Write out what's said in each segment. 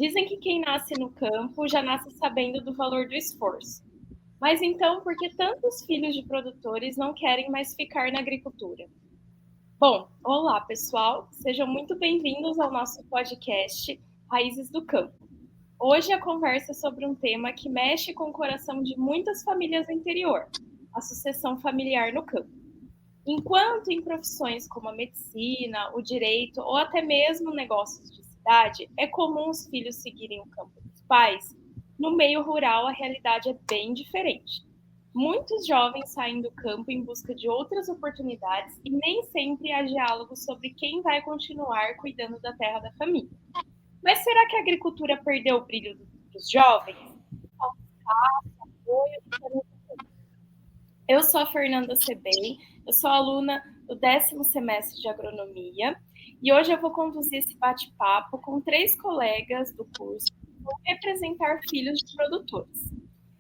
Dizem que quem nasce no campo já nasce sabendo do valor do esforço. Mas então, por que tantos filhos de produtores não querem mais ficar na agricultura? Bom, olá pessoal, sejam muito bem-vindos ao nosso podcast Raízes do Campo. Hoje a conversa é sobre um tema que mexe com o coração de muitas famílias do interior, a sucessão familiar no campo. Enquanto em profissões como a medicina, o direito ou até mesmo negócios de cidade, é comum os filhos seguirem o campo dos pais, no meio rural a realidade é bem diferente. Muitos jovens saem do campo em busca de outras oportunidades e nem sempre há diálogo sobre quem vai continuar cuidando da terra da família. Mas será que a agricultura perdeu o brilho dos jovens? Eu sou a Fernanda Sebem, eu sou aluna do 10º semestre de agronomia e hoje eu vou conduzir esse bate-papo com 3 colegas do curso que vão representar filhos de produtores.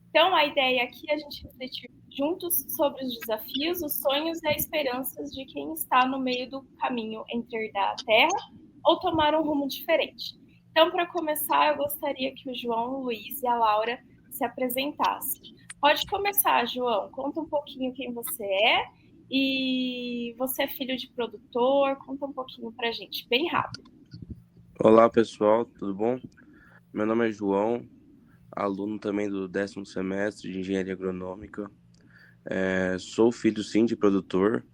Então, a ideia aqui é a gente refletir juntos sobre os desafios, os sonhos e as esperanças de quem está no meio do caminho entre herdar a terra ou tomar um rumo diferente. Então, para começar, eu gostaria que o João, o Luiz e a Laura se apresentassem. Pode começar, João. Conta um pouquinho quem você é e você é filho de produtor. Conta um pouquinho para a gente, bem rápido. Olá, pessoal, tudo bom? Meu nome é João, aluno também do 10º semestre de Engenharia Agronômica. Sou filho, sim, de produtor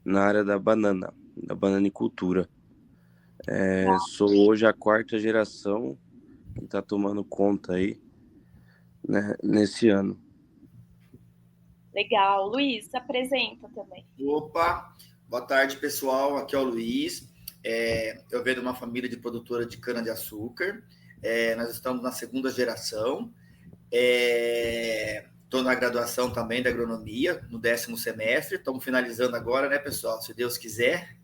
na área da bananicultura. Sou hoje a 4ª geração que está tomando conta aí, né, nesse ano. Legal. Luiz, se apresenta também. Opa, boa tarde, pessoal. Aqui é o Luiz. Eu venho de uma família de produtora de cana-de-açúcar. Nós estamos na 2ª geração. Estou na graduação também da agronomia, no 10º semestre. Estamos finalizando agora, né, pessoal? Se Deus quiser.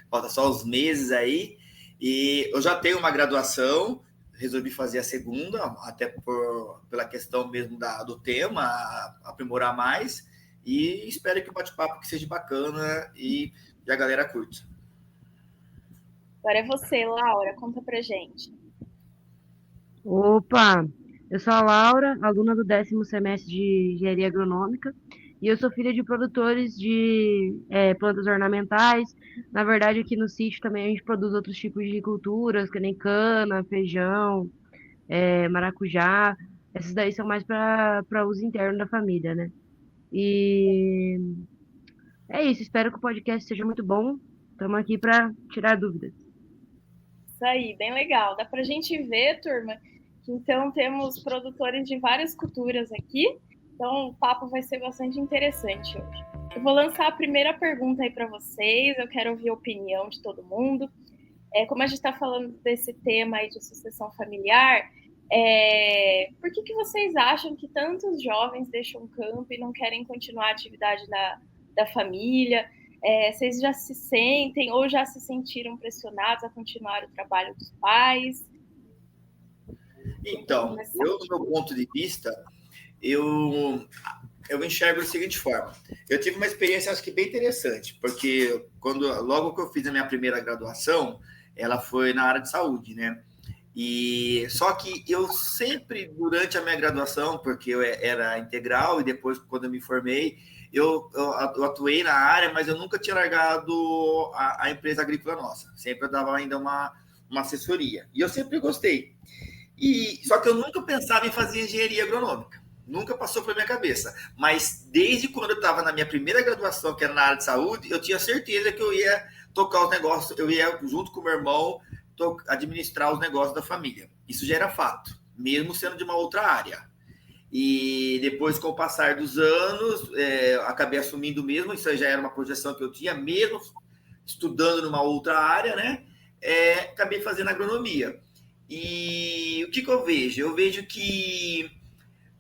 Falta só uns meses aí. E eu já tenho uma graduação, resolvi fazer a 2ª, até pela questão mesmo do tema, aprimorar mais. E espero que o bate-papo seja bacana e a galera curte. Agora é você, Laura. Conta pra gente. Opa! Eu sou a Laura, aluna do 10º semestre de Engenharia Agronômica, e eu sou filha de produtores de plantas ornamentais. Na verdade, aqui no sítio também a gente produz outros tipos de culturas, que nem cana, feijão, maracujá. Essas daí são mais para uso interno da família, né? E é isso, espero que o podcast seja muito bom. Estamos aqui para tirar dúvidas. Isso aí, bem legal. Dá pra gente ver, turma, que então temos produtores de várias culturas aqui. Então o papo vai ser bastante interessante hoje. Eu vou lançar a primeira pergunta aí para vocês. Eu quero ouvir a opinião de todo mundo. Como a gente está falando desse tema aí de sucessão familiar, por que vocês acham que tantos jovens deixam o campo e não querem continuar a atividade da família? Vocês já se sentem ou já se sentiram pressionados a continuar o trabalho dos pais? Então, eu, do meu ponto de vista, eu enxergo da seguinte forma. Eu tive uma experiência, acho que bem interessante, porque logo que eu fiz a minha primeira graduação, ela foi na área de saúde, né? E só que eu sempre, durante a minha graduação, porque eu era integral e depois, quando eu me formei, eu atuei na área, mas eu nunca tinha largado a empresa agrícola nossa. Sempre eu dava ainda uma assessoria. E eu sempre gostei. Só que eu nunca pensava em fazer engenharia agronômica. Nunca passou pela minha cabeça. Mas desde quando eu estava na minha primeira graduação, que era na área de saúde, eu tinha certeza que eu ia tocar os negócios, eu ia, junto com o meu irmão, administrar os negócios da família. Isso já era fato, mesmo sendo de uma outra área. E depois, com o passar dos anos, acabei assumindo mesmo, isso já era uma projeção que eu tinha, mesmo estudando numa outra área, né? Acabei fazendo agronomia. E o que eu vejo? Eu vejo que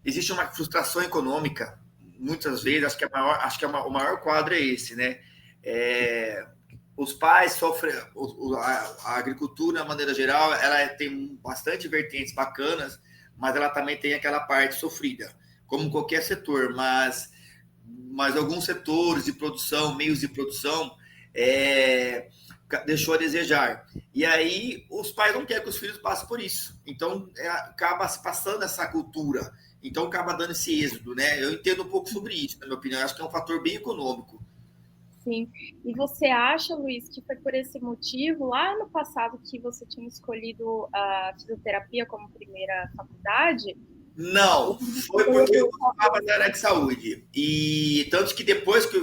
existe uma frustração econômica, muitas vezes, acho que o maior quadro é esse, né? Os pais sofrem, a agricultura, de uma maneira geral, ela tem bastante vertentes bacanas, mas ela também tem aquela parte sofrida, como qualquer setor, mas alguns setores de produção, meios de produção, deixou a desejar. E aí os pais não querem que os filhos passem por isso. Então, acaba se passando essa cultura. Então, acaba dando esse êxodo, né? Eu entendo um pouco sobre isso, na minha opinião. Acho que é um fator bem econômico. Sim. E você acha, Luiz, que foi por esse motivo, lá no passado, que você tinha escolhido a fisioterapia como primeira faculdade? Não, foi porque eu gostava da área de saúde. E tanto que depois que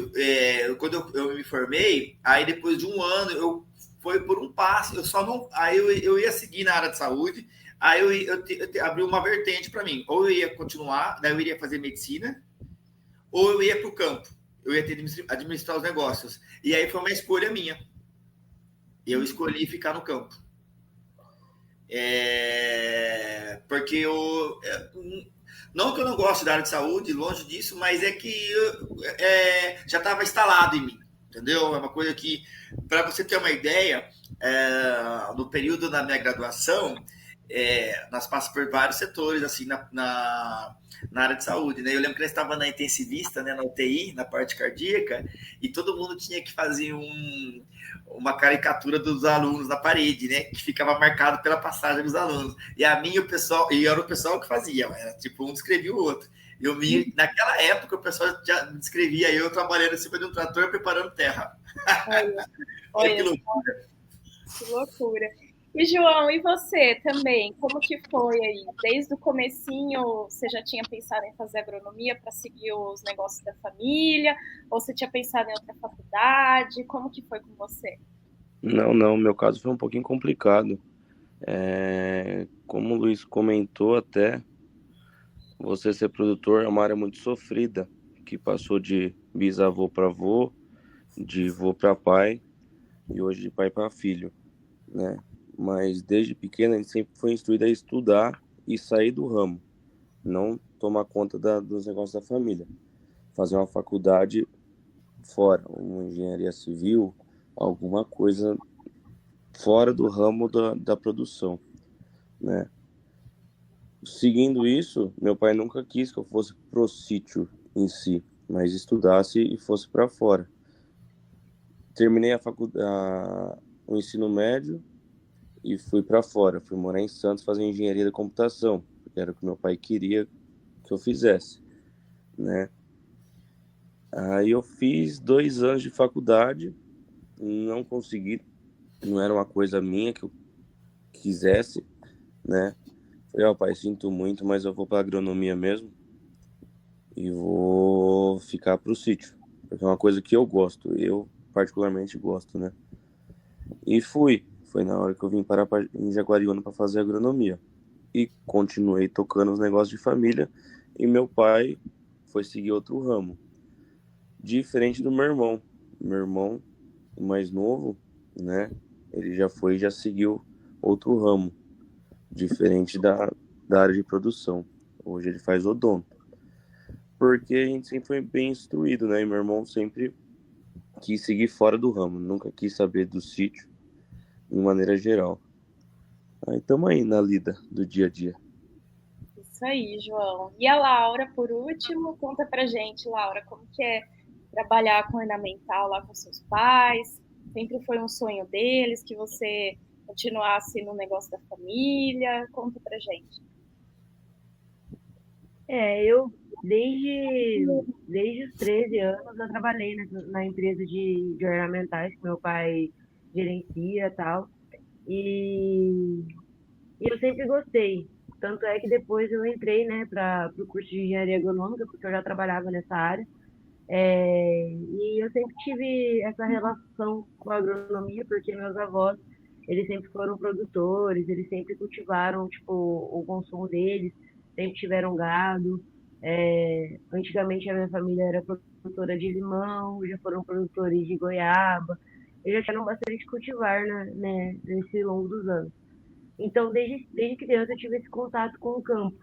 quando eu me formei, aí depois de um ano, foi por um passo, eu só não. Aí eu ia seguir na área de saúde, aí eu abri uma vertente para mim. Ou eu ia continuar, daí eu iria fazer medicina, ou eu ia para o campo. Eu ia ter que administrar os negócios. E aí foi uma escolha minha. Eu escolhi ficar no campo. Porque não que eu não gosto da área de saúde, longe disso, mas é que já estava instalado em mim, entendeu? É uma coisa que, para você ter uma ideia, no período da minha graduação, nós passamos por vários setores assim na área de saúde, né? Eu lembro que nós estava na intensivista, né, na UTI, na parte cardíaca, e todo mundo tinha que fazer uma caricatura dos alunos na parede, né? Que ficava marcado pela passagem dos alunos. E a mim, era o pessoal que fazia, era tipo, um descrevia o outro. Naquela época, o pessoal já descrevia eu trabalhando em cima de um trator preparando terra. Olha que loucura. Que loucura. E, João, e você também? Como que foi aí? Desde o comecinho, você já tinha pensado em fazer agronomia para seguir os negócios da família? Ou você tinha pensado em outra faculdade? Como que foi com você? Não, meu caso foi um pouquinho complicado. Como o Luiz comentou até, você ser produtor é uma área muito sofrida, que passou de bisavô para avô, de avô para pai, e hoje de pai para filho, né? Mas desde pequeno a gente sempre foi instruído a estudar e sair do ramo, não tomar conta dos negócios da família. Fazer uma faculdade fora, uma engenharia civil, alguma coisa fora do ramo da produção, né? Seguindo isso, meu pai nunca quis que eu fosse pro sítio em si, mas estudasse e fosse para fora. Terminei o ensino médio e fui para fora. Fui morar em Santos fazer engenharia da computação, porque era o que meu pai queria que eu fizesse, né? Aí eu fiz 2 anos de faculdade, não consegui, não era uma coisa minha que eu quisesse, né? Falei, pai, sinto muito, mas eu vou para agronomia mesmo e vou ficar pro sítio, porque é uma coisa que eu gosto, eu particularmente gosto, né? E foi na hora que eu vim parar em Jaguariúna para fazer agronomia e continuei tocando os negócios de família e meu pai foi seguir outro ramo, diferente do meu irmão. Meu irmão, o mais novo, né? Ele já seguiu outro ramo, diferente da área de produção. Hoje ele faz odonto. Porque a gente sempre foi bem instruído, né? E meu irmão sempre quis seguir fora do ramo, nunca quis saber do sítio, de maneira geral. Aí estamos aí na lida do dia a dia. Isso aí, João. E a Laura, por último, conta pra gente, Laura, como que é trabalhar com ornamental lá com seus pais? Sempre foi um sonho deles que você continuasse no negócio da família? Conta pra gente. Eu, desde os 13 anos, eu trabalhei na empresa de ornamentais que meu pai gerencia e tal. E eu sempre gostei. Tanto é que depois eu entrei, né, para o curso de engenharia agronômica, porque eu já trabalhava nessa área. E eu sempre tive essa relação com a agronomia, porque meus avós, eles sempre foram produtores, eles sempre cultivaram, tipo, o consumo deles, sempre tiveram gado. Antigamente a minha família era produtora de limão, já foram produtores de goiaba, eles já tiveram bastante cultivar, né, nesse longo dos anos. Então, desde criança eu tive esse contato com o campo,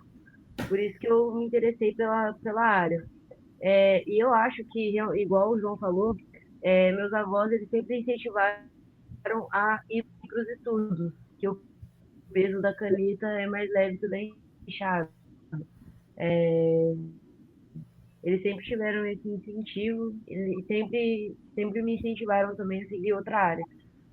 por isso que eu me interessei pela área. E eu acho que, igual o João falou, meus avós eles sempre incentivaram a ir para os estudos, que o peso da caneta é mais leve que o da enxada. Eles sempre tiveram esse incentivo e sempre me incentivaram também a seguir outra área.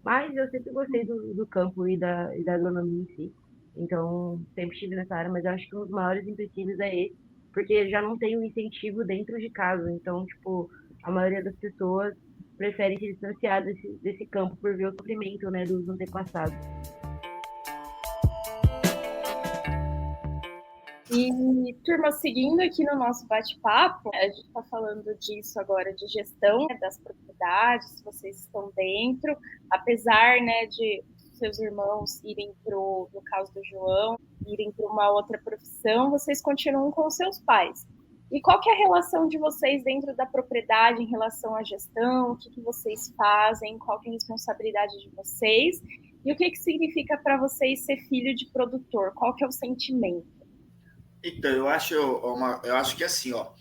Mas eu sempre gostei do campo e da agronomia em si. Então, sempre estive nessa área, mas eu acho que um dos maiores empecilhos é esse, porque já não tem um incentivo dentro de casa. Então, tipo, a maioria das pessoas prefere se distanciar desse campo por ver o sofrimento, né, dos antepassados. E, turma, seguindo aqui no nosso bate-papo, a gente está falando disso agora, de gestão, né, das propriedades, vocês estão dentro, apesar, né, de seus irmãos irem no caso do João, irem para uma outra profissão, vocês continuam com os seus pais. E qual que é a relação de vocês dentro da propriedade em relação à gestão? O que vocês fazem? Qual que é a responsabilidade de vocês? E o que significa para vocês ser filho de produtor? Qual que é o sentimento? Então, eu acho que assim, ó,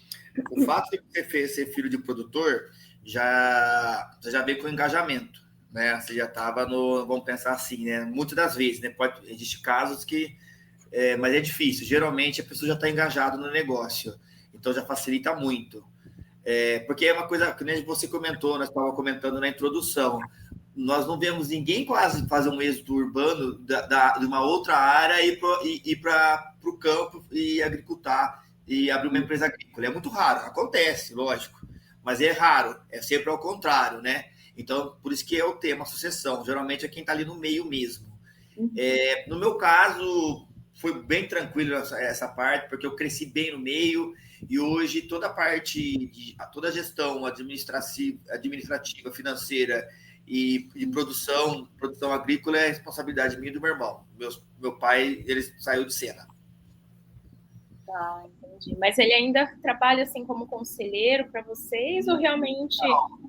o fato de você ser filho de produtor você já veio com engajamento, né? Você já estava no, vamos pensar assim, né? Muitas das vezes, né? Existem casos que, mas é difícil. Geralmente a pessoa já está engajada no negócio, então já facilita muito. Porque é uma coisa que nem você comentou, nós estávamos comentando na introdução. Nós não vemos ninguém quase fazer um êxodo urbano de uma outra área e ir para o campo e agricultar e abrir uma empresa agrícola. É muito raro, acontece, lógico, mas é raro, é sempre ao contrário, né? Então, por isso que é o tema sucessão. Geralmente é quem está ali no meio mesmo. No meu caso, foi bem tranquilo essa parte, porque eu cresci bem no meio e hoje toda a parte, toda a gestão administrativa, financeira e de produção agrícola é responsabilidade minha e do meu irmão. Meu pai, ele saiu de cena. Ah, entendi. Mas ele ainda trabalha assim como conselheiro para vocês ou realmente...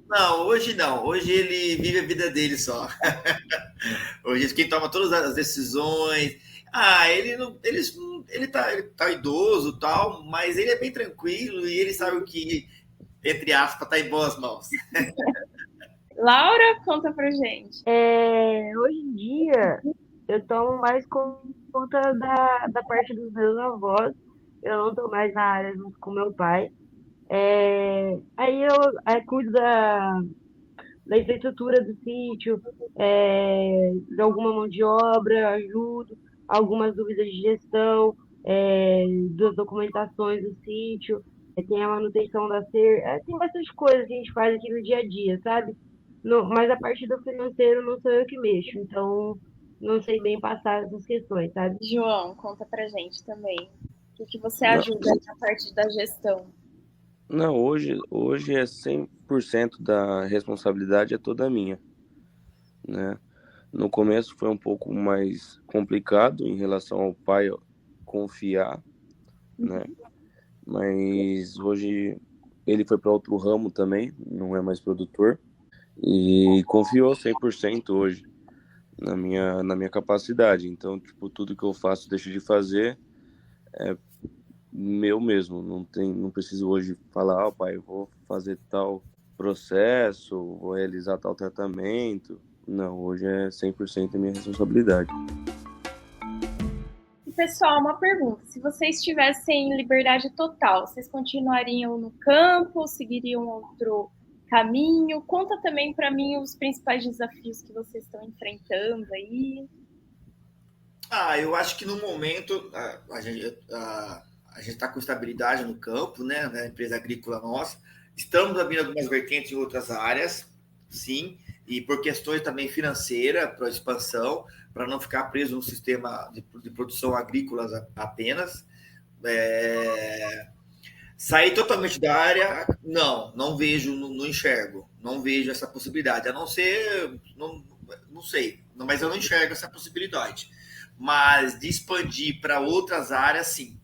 Não, hoje não. Hoje ele vive a vida dele só. Hoje quem toma todas as decisões... ele tá idoso tal, mas ele é bem tranquilo e ele sabe o que, entre aspas, tá em boas mãos. Laura, conta pra gente. Hoje em dia, eu tomo mais conta da parte dos meus avós. Eu não estou mais na área junto com meu pai. Aí eu cuido da infraestrutura do sítio, de alguma mão de obra, ajudo, algumas dúvidas de gestão, das documentações do sítio, tem a manutenção da cerca, tem bastante coisa que a gente faz aqui no dia a dia, sabe? Mas a parte do financeiro não sou eu que mexo, então não sei bem passar essas questões, sabe? João, conta pra gente também. O que você Não. ajuda na parte da gestão? Não, hoje é 100% da responsabilidade é toda minha, né? No começo foi um pouco mais complicado em relação ao pai confiar, né? Mas hoje ele foi para outro ramo também, não é mais produtor, e confiou 100% hoje na minha capacidade. Então, tipo, tudo que eu faço, deixo de fazer é meu mesmo. Não preciso hoje falar, pai, vou fazer tal processo, vou realizar tal tratamento. Não, hoje é 100% minha responsabilidade. E, pessoal, uma pergunta. Se vocês tivessem liberdade total, vocês continuariam no campo, seguiriam outro caminho? Conta também para mim os principais desafios que vocês estão enfrentando aí. Eu acho que no momento a gente está com estabilidade no campo, né? Na empresa agrícola nossa. Estamos abrindo algumas vertentes em outras áreas, sim, e por questões também financeiras, para expansão, para não ficar preso no sistema de produção agrícola apenas. Sair totalmente da área, não vejo, não enxergo, não vejo essa possibilidade, a não ser, não sei, mas eu não enxergo essa possibilidade. Mas de expandir para outras áreas, sim.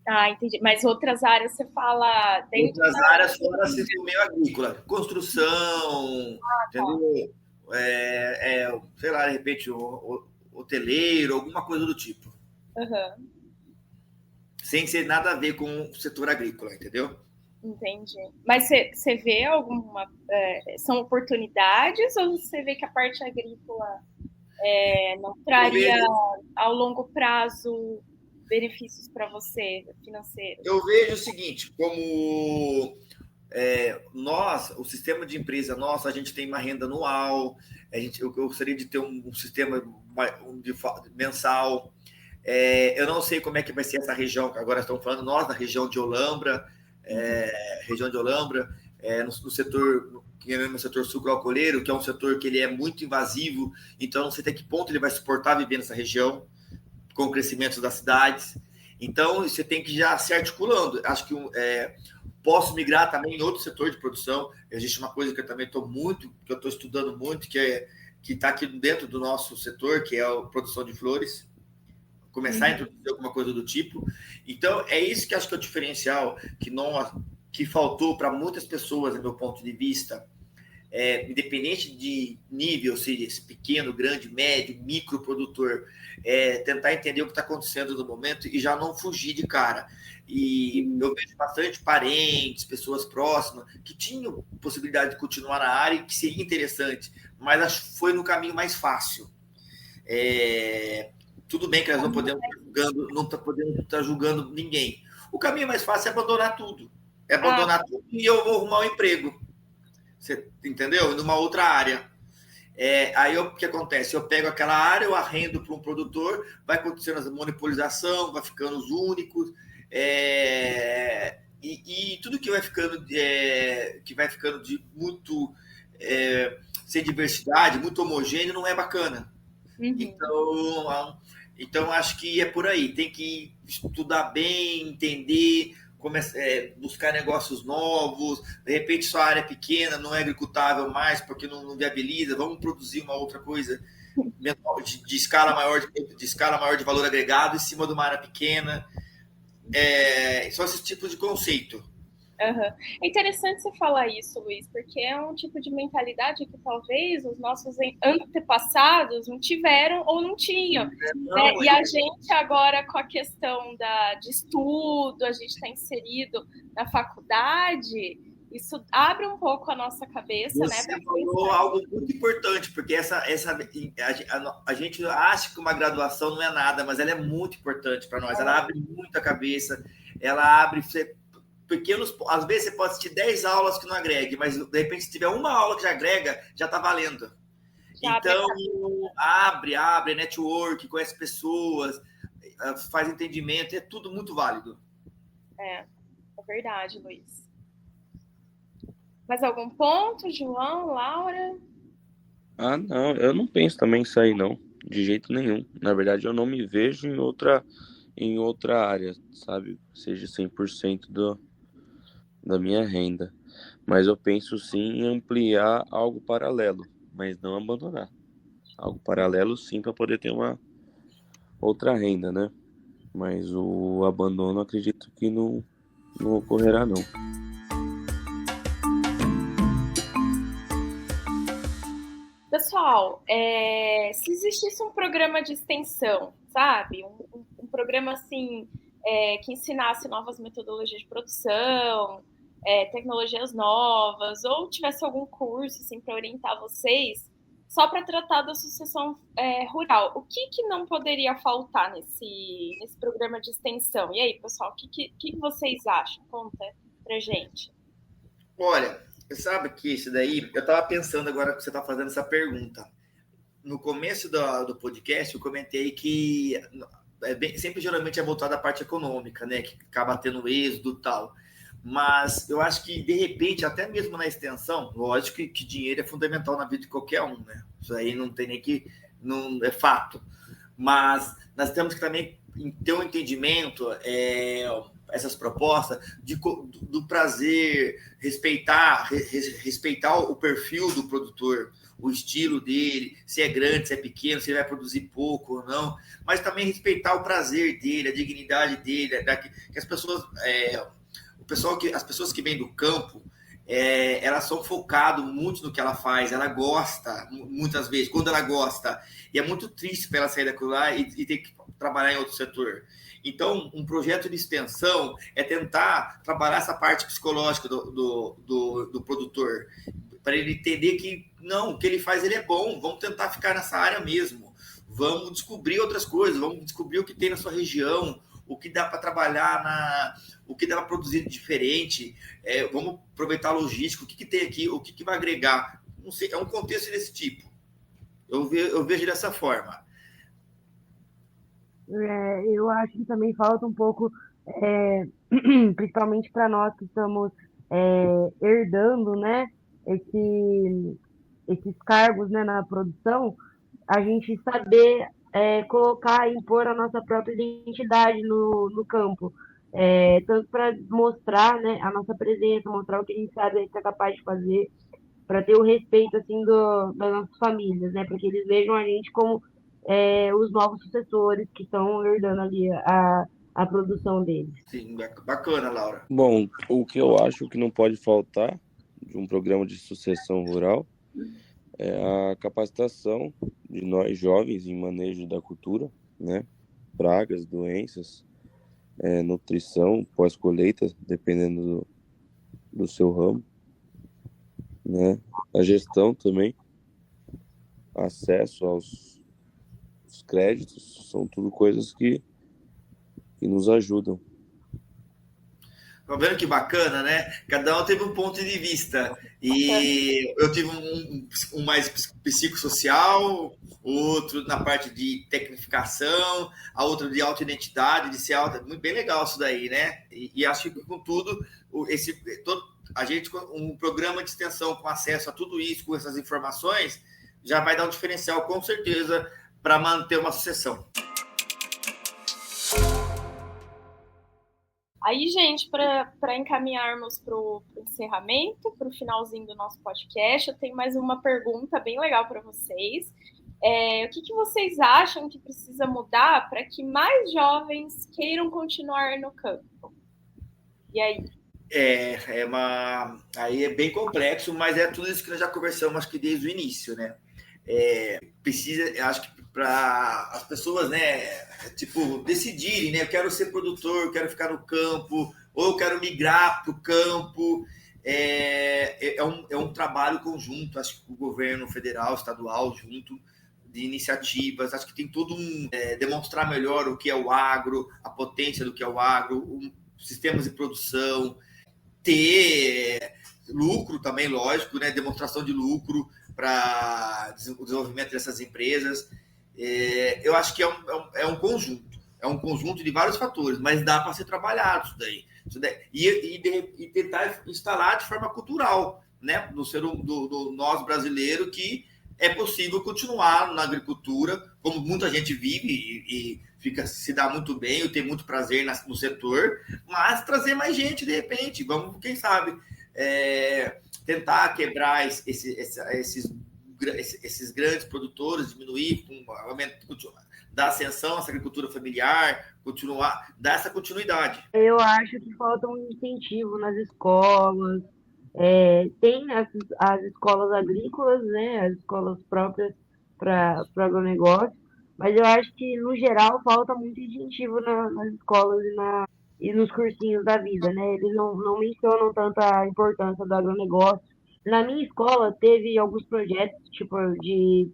Ah, entendi. Mas outras áreas você fala dentro outras áreas fora do meio agrícola, construção, entendeu? Sei lá, de repente, hoteleiro, alguma coisa do tipo. Uhum. Sem ser nada a ver com o setor agrícola, entendeu? Entendi. Mas você vê alguma... são oportunidades ou você vê que a parte agrícola não traria ao longo prazo benefícios para você, financeiros? Eu vejo o seguinte, como o sistema de empresa nosso, a gente tem uma renda anual, eu gostaria de ter um sistema mensal. Eu não sei como é que vai ser essa região, agora estamos falando nós da região de Olambra, no setor, que é no setor sucroalcooleiro, que é um setor que ele é muito invasivo, então não sei até que ponto ele vai suportar viver nessa região, com o crescimento das cidades. Então, você tem que já se articulando. Acho que posso migrar também em outro setor de produção. Existe uma coisa que eu também que eu estou estudando muito, que está aqui dentro do nosso setor, que é a produção de flores. Começar a introduzir alguma coisa do tipo. Então, é isso que acho que é o diferencial que faltou para muitas pessoas, do meu ponto de vista, independente de nível, seja pequeno, grande, médio, micro produtor, tentar entender o que está acontecendo no momento e já não fugir de cara. E eu vejo bastante parentes, pessoas próximas, que tinham possibilidade de continuar na área e que seria interessante, mas acho que foi no caminho mais fácil. Tudo bem que nós não podemos estar julgando ninguém. O caminho mais fácil é abandonar tudo. Tudo e eu vou arrumar um emprego. Você entendeu? Numa outra área. Aí o que acontece? Eu pego aquela área, eu arrendo para um produtor, vai acontecendo a monopolização, vai ficando os únicos, e tudo que vai ficando de muito sem diversidade, muito homogêneo, não é bacana. Então acho que é por aí. Tem que estudar bem, entender, buscar negócios novos. De repente sua área é pequena, não é agricultável mais porque não viabiliza, vamos produzir uma outra coisa de escala maior de valor agregado em cima de uma área pequena. São esses tipos de conceito. É interessante você falar isso, Luiz, porque é um tipo de mentalidade que talvez os nossos antepassados não tiveram ou não tinham. E a gente agora, com a questão de estudo, a gente está inserido na faculdade, isso abre um pouco a nossa cabeça. Você falou algo muito importante, porque a gente acha que uma graduação não é nada, mas ela é muito importante para nós. Ela abre muito a cabeça, ela abre pequenos. Às vezes você pode assistir 10 aulas que não agregue, mas de repente, se tiver uma aula que já agrega, já está valendo. Então, abre network, conhece pessoas, faz entendimento, é tudo muito válido. É verdade, Luiz. Mais algum ponto, João, Laura? Não, eu não penso também em sair, não, de jeito nenhum. Na verdade, eu não me vejo em outra área, sabe? Seja 100% da minha renda. Mas eu penso sim em ampliar algo paralelo, mas não abandonar. Algo paralelo sim, para poder ter uma outra renda, né? Mas o abandono acredito que não ocorrerá, não. Pessoal, se existisse um programa de extensão, sabe? Um programa assim que ensinasse novas metodologias de produção, tecnologias novas, ou tivesse algum curso assim, para orientar vocês, só para tratar da sucessão rural, o que não poderia faltar nesse programa de extensão? E aí, pessoal, o que vocês acham? Conta pra gente. Olha, você sabe que isso daí, eu estava pensando agora que você está fazendo essa pergunta. No começo do podcast, eu comentei que sempre geralmente é voltado à parte econômica, né? Que acaba tendo êxodo e tal. Mas eu acho que, de repente, até mesmo na extensão, lógico que dinheiro é fundamental na vida de qualquer um, né? Isso aí não tem nem que... não é fato. Mas nós temos que também ter um entendimento, essas propostas do prazer, respeitar o perfil do produtor, o estilo dele, se é grande, se é pequeno, se ele vai produzir pouco ou não, mas também respeitar o prazer dele, a dignidade dele, que as pessoas... as pessoas que vêm do campo, elas são focadas muito no que ela faz, ela gosta, muitas vezes, quando ela gosta, e é muito triste para ela sair daquilo lá e ter que trabalhar em outro setor. Então, um projeto de extensão é tentar trabalhar essa parte psicológica do produtor, para ele entender que, não, o que ele faz ele é bom, vamos tentar ficar nessa área mesmo, vamos descobrir outras coisas, vamos descobrir o que tem na sua região, o que dá para trabalhar, o que dá para produzir de diferente, vamos aproveitar a logística, o que tem aqui, o que vai agregar. Não sei, é um contexto desse tipo. Eu vejo dessa forma. Eu acho que também falta um pouco, principalmente para nós que estamos herdando, né, esses cargos, né, na produção, a gente saber colocar e impor a nossa própria identidade no campo. Tanto para mostrar, né, a nossa presença, mostrar o que a gente sabe, a gente é capaz de fazer, para ter o respeito assim das nossas famílias, né, para que eles vejam a gente como os novos sucessores que estão herdando ali a produção deles. Sim, bacana, Laura. Bom, o que eu acho que não pode faltar de um programa de sucessão rural é a capacitação de nós jovens em manejo da cultura, né? Pragas, doenças, nutrição, pós-colheita, dependendo do seu ramo, né? A gestão também, acesso aos créditos, são tudo coisas que nos ajudam. Tá vendo que bacana, né? Cada um teve um ponto de vista. E eu tive um mais psicossocial, outro na parte de tecnificação, a outra de autoidentidade, de ser alta. Muito bem legal isso daí, né? E acho que com tudo, a gente, um programa de extensão com acesso a tudo isso, com essas informações, já vai dar um diferencial, com certeza, para manter uma sucessão. Aí, gente, para encaminharmos para o encerramento, para o finalzinho do nosso podcast, eu tenho mais uma pergunta bem legal para vocês. O que vocês acham que precisa mudar para que mais jovens queiram continuar no campo? E aí? Aí é bem complexo, mas é tudo isso que nós já conversamos, acho que desde o início, né? Precisa, acho que para as pessoas, né, decidirem, né, eu quero ser produtor, eu quero ficar no campo, ou eu quero migrar para o campo, é um trabalho conjunto, acho que o governo federal, estadual, junto, de iniciativas, acho que tem tudo demonstrar melhor o que é o agro, a potência do que é o agro, sistemas de produção, ter lucro também, lógico, né, demonstração de lucro para o desenvolvimento dessas empresas. Eu acho que é um conjunto de vários fatores, mas dá para ser trabalhado isso daí. E tentar instalar de forma cultural, né, do nós brasileiro, que é possível continuar na agricultura, como muita gente vive e se dá muito bem, eu tenho muito prazer no setor, mas trazer mais gente de repente, vamos, quem sabe, tentar quebrar esses grandes produtores, diminuir, dar ascensão a essa agricultura familiar, dar essa continuidade. Eu acho que falta um incentivo nas escolas. Tem as escolas agrícolas, né, as escolas próprias para agronegócio, mas eu acho que, no geral, falta muito incentivo nas escolas e nos cursinhos da vida, né? Eles não mencionam tanto a importância do agronegócio. Na minha escola, teve alguns projetos, tipo, de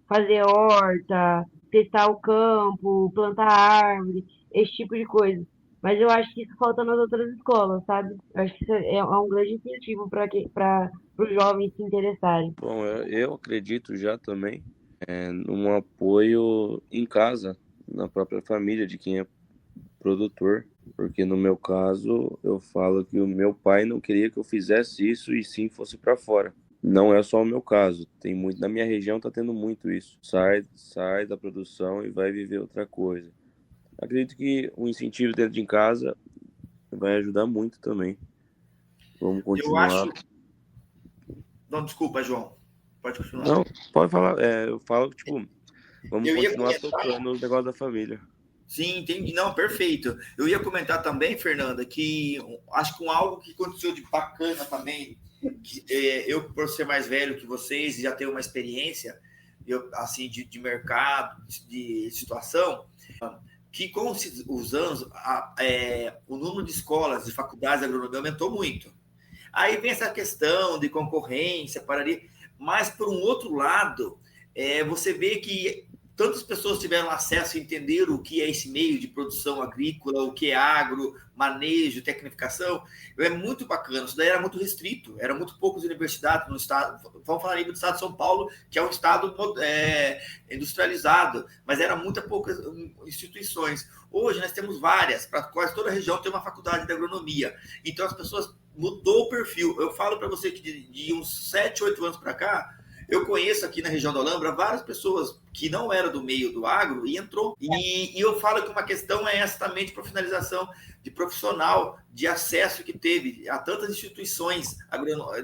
fazer horta, testar o campo, plantar árvore, esse tipo de coisa. Mas eu acho que isso falta nas outras escolas, sabe? Eu acho que isso é um grande incentivo para os jovens se interessarem. Bom, eu acredito já também num apoio em casa, na própria família de quem é produtor, porque no meu caso eu falo que o meu pai não queria que eu fizesse isso e sim fosse para fora. Não é só o meu caso, tem muito, na minha região tá tendo muito isso. Sai da produção e vai viver outra coisa. Acredito que o incentivo dentro de casa vai ajudar muito também. Vamos continuar. Eu acho... Não, desculpa, João. Pode continuar. Não, pode falar. Eu falo que, vamos continuar tocando os negócios da família. Sim, entendi. Não, perfeito. Eu ia comentar também, Fernanda, que acho que algo que aconteceu de bacana também, que, eu, por ser mais velho que vocês e já ter uma experiência assim, de mercado, de situação, que com os anos o número de escolas e faculdades de agronomia aumentou muito. Aí vem essa questão de concorrência, mas por um outro lado, você vê que tantas pessoas tiveram acesso a entender o que é esse meio de produção agrícola, o que é agro, manejo, tecnificação. É muito bacana. Isso daí era muito restrito, eram muito poucas universidades no estado. Vamos falar aí do estado de São Paulo, que é um estado industrializado, mas eram muito poucas instituições. Hoje nós temos várias, para quase toda a região tem uma faculdade de agronomia. Então as pessoas mudou o perfil. Eu falo para você que de uns 7, 8 anos para cá, eu conheço aqui na região da Alhambra várias pessoas que não eram do meio do agro e entrou. E eu falo que uma questão é essa também de profissionalização, de profissional, de acesso que teve a tantas instituições,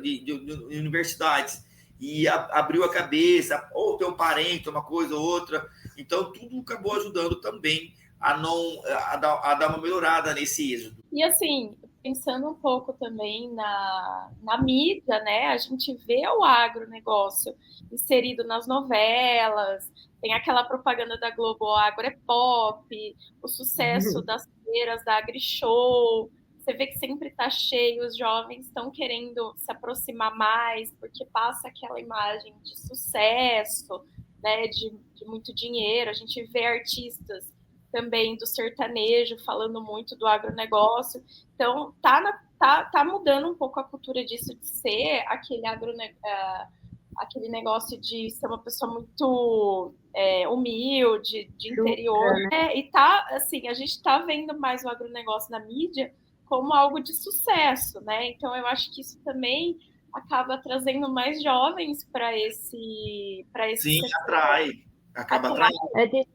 de universidades, e abriu a cabeça, ou tem um parente, uma coisa ou outra. Então, tudo acabou ajudando também a dar uma melhorada nesse êxodo. E assim, pensando um pouco também na mídia, né? A gente vê o agronegócio inserido nas novelas, tem aquela propaganda da Globo, o agro é pop, o sucesso das feiras da AgriShow. Você vê que sempre está cheio, os jovens estão querendo se aproximar mais, porque passa aquela imagem de sucesso, né? De muito dinheiro. A gente vê artistas também do sertanejo, falando muito do agronegócio. Então, tá mudando um pouco a cultura disso, de ser aquele negócio de ser uma pessoa muito humilde, de interior. Né? E assim, a gente está vendo mais o agronegócio na mídia como algo de sucesso, né? Então, eu acho que isso também acaba trazendo mais jovens para esse Sim, setor. Acaba atraindo.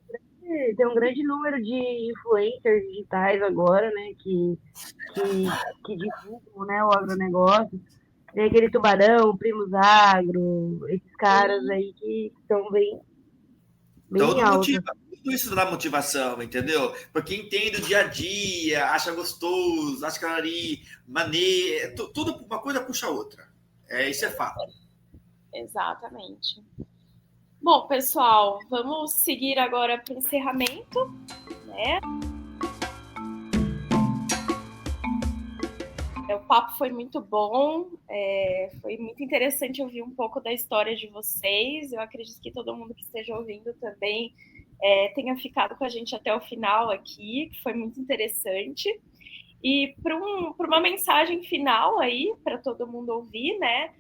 Tem um grande número de influencers digitais agora, né, que divulgam, né, o agronegócio. Tem aquele Tubarão, Primos Agro, esses caras aí que estão bem altos. Tudo isso dá motivação, entendeu? Porque entende o dia a dia, acha gostoso, acha que maneiro, tudo uma coisa puxa a outra. Isso é fato. Exatamente. Bom, pessoal, vamos seguir agora para o encerramento, né? O papo foi muito bom, foi muito interessante ouvir um pouco da história de vocês. Eu acredito que todo mundo que esteja ouvindo também tenha ficado com a gente até o final aqui, que foi muito interessante. E para uma mensagem final aí, para todo mundo ouvir, né?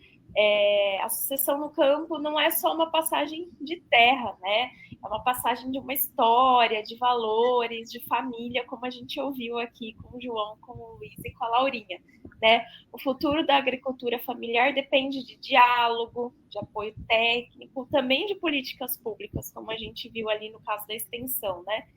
A sucessão no campo não é só uma passagem de terra, né? É uma passagem de uma história, de valores, de família, como a gente ouviu aqui com o João, com o Luiz e com a Laurinha, né? O futuro da agricultura familiar depende de diálogo, de apoio técnico, também de políticas públicas, como a gente viu ali no caso da extensão, né?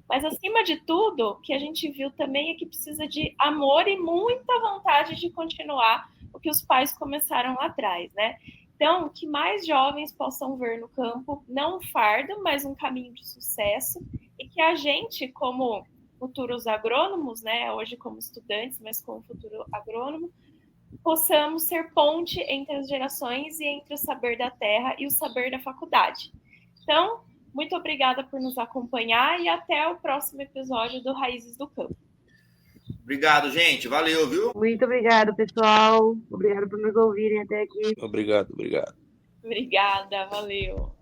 Mas, acima de tudo, o que a gente viu também é que precisa de amor e muita vontade de continuar o que os pais começaram lá atrás, né? Então, que mais jovens possam ver no campo, não um fardo, mas um caminho de sucesso, e que a gente, como futuros agrônomos, né, hoje como estudantes, mas como futuro agrônomo, possamos ser ponte entre as gerações e entre o saber da terra e o saber da faculdade. Então, muito obrigada por nos acompanhar e até o próximo episódio do Raízes do Campo. Obrigado, gente. Valeu, viu? Muito obrigado, pessoal. Obrigado por nos ouvirem até aqui. Obrigado. Obrigada, valeu.